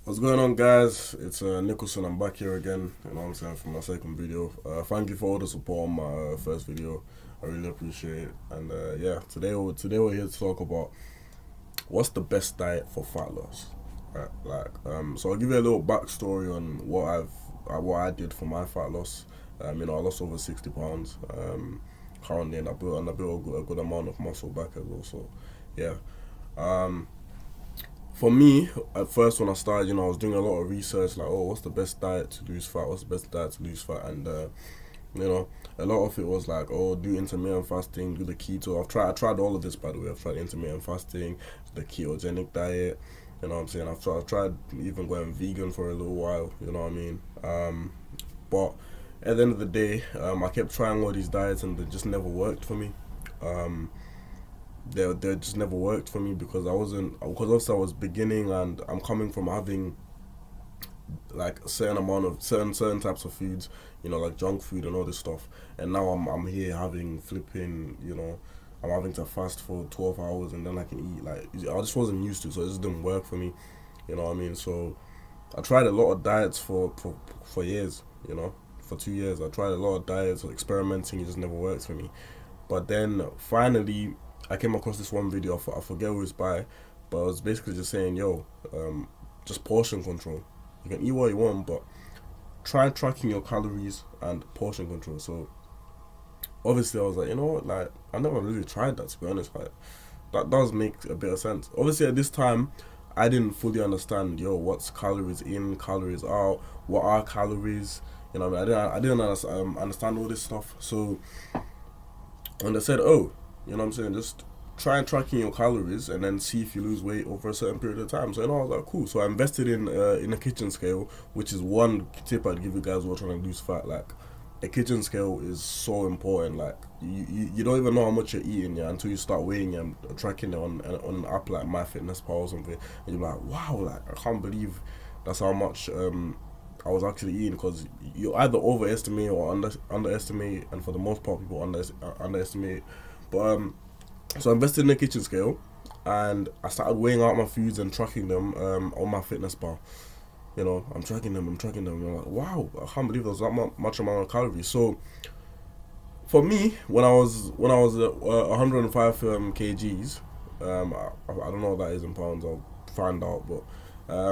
What's going on, guys? It's Nicholson. I'm back here again, you know what I'm saying, for my second video. Thank you for all the support on my first video. I really appreciate it. And yeah, today we're here to talk about what's the best diet for fat loss. Right? So I'll give you a little backstory on what I did for my fat loss. I lost over 60 pounds currently, and I built a good amount of muscle back as well. So yeah. Um, For me, at first when I started, I was doing a lot of research, like, oh, what's the best diet to lose fat? What's the best diet to lose fat? And you know, a lot of it was like, oh, do intermittent fasting, do the keto. I tried all of this, by the way. I've tried intermittent fasting, the ketogenic diet. You know what I'm saying? I've tried even going vegan for a little while. You know what I mean? But at the end of the day, I kept trying all these diets and they just never worked for me. Um, they just never worked for me because also I was beginning and I'm coming from having like a certain amount of certain types of foods, like junk food and all this stuff, and now I'm here having flipping, I'm having to fast for 12 hours and then I can eat. Like, I just wasn't used to it, so it just didn't work for me. You know what I mean? So I tried a lot of diets for years. For 2 years I tried a lot of diets, experimenting. It just never worked for me. But then finally, I came across this one video. I forget who it's by, but it was basically just saying, yo, just portion control. You can eat what you want, but try tracking your calories and portion control. So obviously, I was like, you know what, like, I never really tried that, to be honest. Like, that does make a bit of sense. Obviously, at this time, I didn't fully understand, what's calories in, calories out, what are calories. I didn't understand all this stuff. So when they said, oh, I'm saying, just try and tracking your calories and then see if you lose weight over a certain period of time. So I was like, cool. So I invested in a kitchen scale, which is one tip I'd give you guys who are trying to lose fat. Like, a kitchen scale is so important. Like, you don't even know how much you're eating, yeah, until you start weighing it and tracking it on an app like MyFitnessPal or something, and you're like, wow, like, I can't believe that's how much I was actually eating, because you either overestimate or underestimate, and for the most part, people underestimate. But so I invested in a kitchen scale, and I started weighing out my foods and tracking them on my fitness bar. I'm tracking them. And I'm like, wow, I can't believe there's that much amount of calories. So for me, when I was 105 kgs, I don't know what that is in pounds. I'll find out. But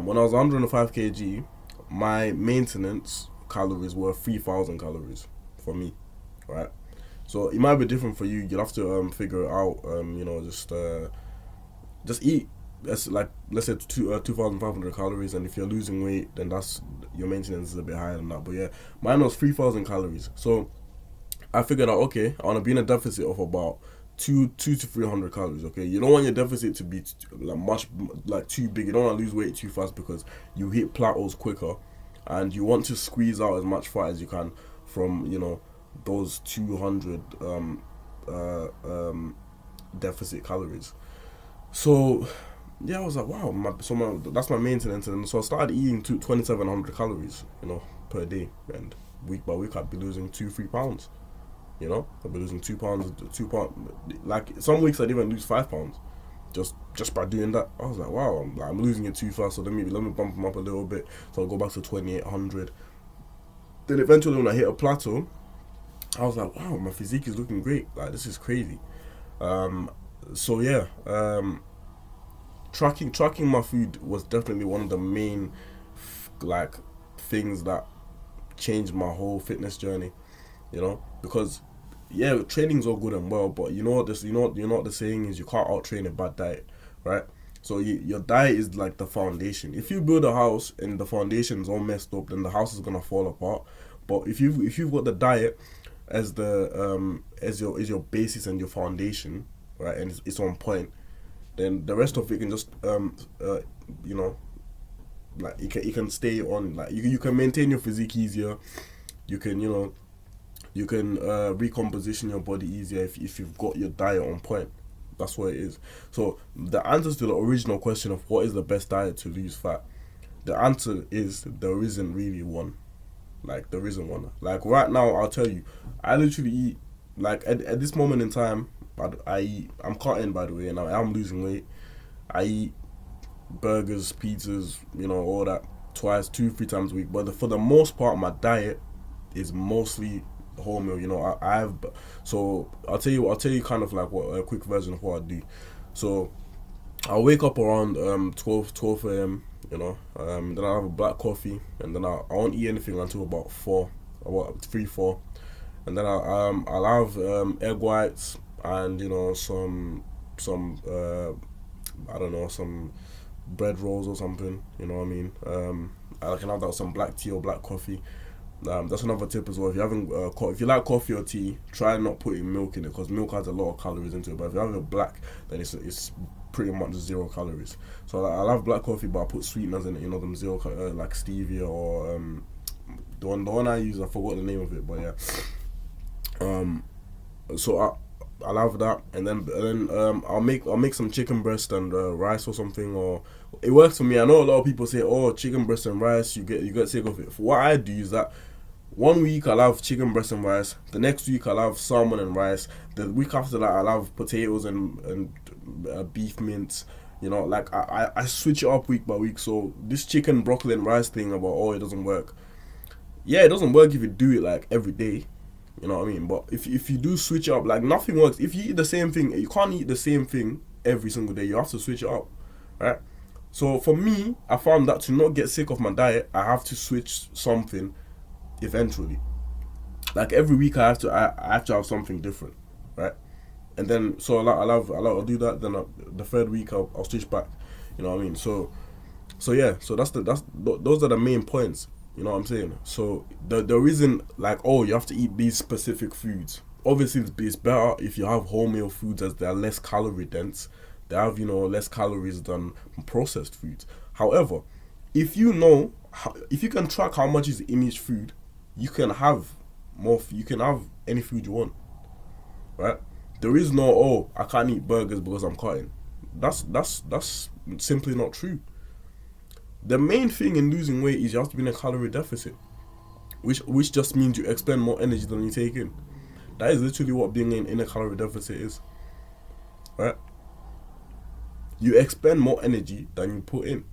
when I was 105 kg, my maintenance calories were 3,000 calories for me, right? So it might be different for you. You'll have to figure it out. Just eat. That's like, let's say 2,500 calories, and if you're losing weight, then that's your maintenance is a bit higher than that. But yeah, mine was 3,000 calories. So I figured out, okay, I want to be in a deficit of about two to 300 calories. Okay, you don't want your deficit to be like too big. You don't want to lose weight too fast because you hit plateaus quicker, and you want to squeeze out as much fat as you can from those 200 deficit calories. So yeah, I was like, wow, that's my maintenance, and so I started eating 2,700 calories, per day, and week by week I'd be losing 2-3 pounds. I'd be losing 2 pounds, 2 pounds. Like, some weeks I'd even lose 5 pounds, just by doing that. I was like, wow, I'm losing it too fast. So let me bump them up a little bit. So I'll go back to 2,800. Then eventually, when I hit a plateau, I was like, wow, my physique is looking great. Like, this is crazy. So yeah, tracking my food was definitely one of the main like things that changed my whole fitness journey. Because yeah, training's all good and well, but you know what the saying is, you can't out train a bad diet, right? So your diet is like the foundation. If you build a house and the foundation's all messed up, then the house is gonna fall apart. But if you've got the diet as the as your basis and your foundation, right, and it's on point, then the rest of it can just you know like, you can stay on, like, you can maintain your physique easier. You can recomposition your body easier if you've got your diet on point. That's what it is. So the answer to the original question of what is the best diet to lose fat, the answer is, there isn't really one. Like, there isn't one. Like, right now, I'll tell you, I literally eat, like, at this moment in time, I'm cutting, by the way, and I am losing weight. I eat burgers, pizzas, all that twice, 2, 3 times a week. But for the most part, my diet is mostly whole meal. I have. So I'll tell you kind of like what a quick version of what I do. So I'll wake up around 12 a.m. Then I'll have a black coffee, and then I won't eat anything until about 4, about 3, 4, and then I'll have egg whites and some I don't know, some bread rolls or something. You know what I mean? I can have that with some black tea or black coffee. That's another tip as well. If you're having if you like coffee or tea, try not putting milk in it, because milk has a lot of calories into it. But if you're having a black, then it's pretty much 0 calories. So I'll have black coffee, but I put sweeteners in it. Them zero like stevia or the one I use. I forgot the name of it, but yeah. So I'll have that, and then I'll make some chicken breast and rice or something. Or it works for me. I know a lot of people say, oh, chicken breast and rice, you get sick of it. For what I do is that 1 week I'll have chicken breast and rice. The next week I'll have salmon and rice. The week after that I'll have potatoes and beef mince. Like I switch it up week by week. So this chicken, broccoli and rice thing about, oh, it doesn't work. Yeah, it doesn't work if you do it like every day. You know what I mean? But if you do switch it up, like nothing works. If you eat the same thing, you can't eat the same thing every single day. You have to switch it up, right? So for me, I found that to not get sick of my diet, I have to switch something eventually. Like every week, I have to have something different, right? And then so I'll do that. Then the third week I'll switch back. You know what I mean? So yeah. So those are the main points. You know what I'm saying? So the reason, like, oh, you have to eat these specific foods. Obviously, it's better if you have wholemeal foods, as they are less calorie dense. They have less calories than processed foods. However, if you can track how much is in each food, you can have more. You can have any food you want, right? There is no, oh, I can't eat burgers because I'm cutting. That's simply not true. The main thing in losing weight is you have to be in a calorie deficit, which just means you expend more energy than you take in. That is literally what being in a calorie deficit is, right? You expend more energy than you put in,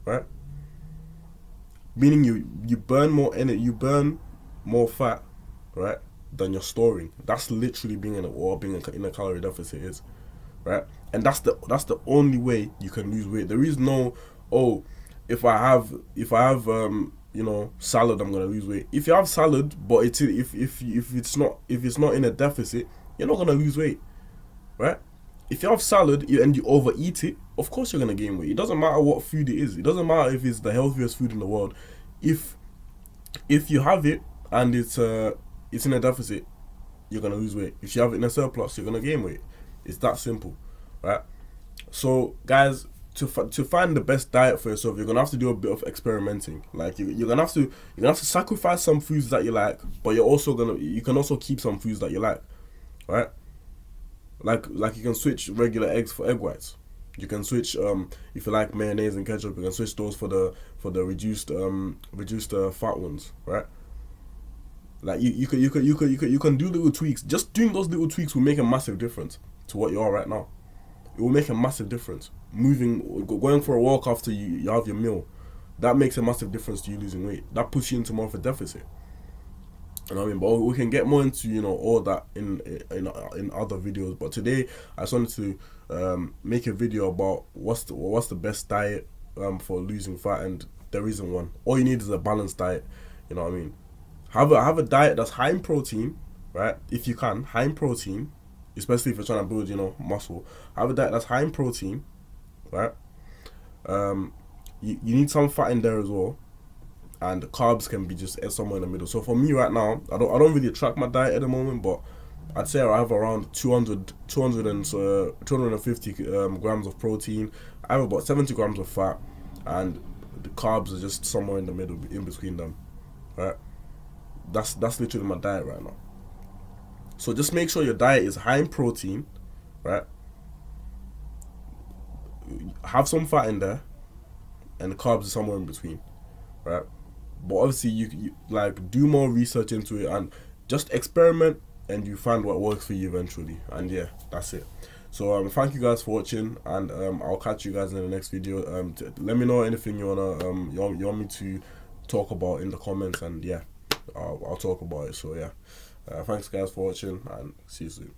right? Meaning you burn more energy, you burn more fat, right, than you're storing. That's literally being in a calorie deficit is, right? And that's the only way you can lose weight. There is no, oh, if I have salad, I'm gonna lose weight. If you have salad, but if it's not in a deficit, you're not gonna lose weight, right? If you have salad and you overeat it, of course you're gonna gain weight. It doesn't matter what food it is. It doesn't matter if it's the healthiest food in the world. If you have it and it's in a deficit, you're gonna lose weight. If you have it in a surplus, you're gonna gain weight. It's that simple, right? So, guys, to find the best diet for yourself, you're gonna have to do a bit of experimenting. Like you're gonna have to sacrifice some foods that you like, but you can also keep some foods that you like, right? Like you can switch regular eggs for egg whites. You can switch if you like mayonnaise and ketchup, you can switch those for the reduced fat ones, right? Like you can do little tweaks. Just doing those little tweaks will make a massive difference to what you are right now. It will make a massive difference. Going for a walk after you have your meal, that makes a massive difference to you losing weight. That puts you into more of a deficit. You know what I mean? But we can get more into all that in other videos. But today I just wanted to make a video about what's the best diet for losing fat, and there isn't one. All you need is a balanced diet. You know what I mean? Have a diet that's high in protein, right? If you can, high in protein, especially if you're trying to build muscle. Have a diet that's high in protein, right? You need some fat in there as well. And carbs can be just somewhere in the middle. So for me right now, I don't really track my diet at the moment, but I'd say I have around 250 grams of protein. I have about 70 grams of fat, and the carbs are just somewhere in the middle, in between them, right? That's literally my diet right now. So just make sure your diet is high in protein, right? Have some fat in there, and the carbs are somewhere in between, right? But obviously you like do more research into it and just experiment, and you find what works for you eventually. And yeah, that's it. So thank you guys for watching, and I'll catch you guys in the next video. Let me know anything you wanna you want me to talk about in the comments, and yeah, I'll talk about it. So yeah, thanks guys for watching, and see you soon.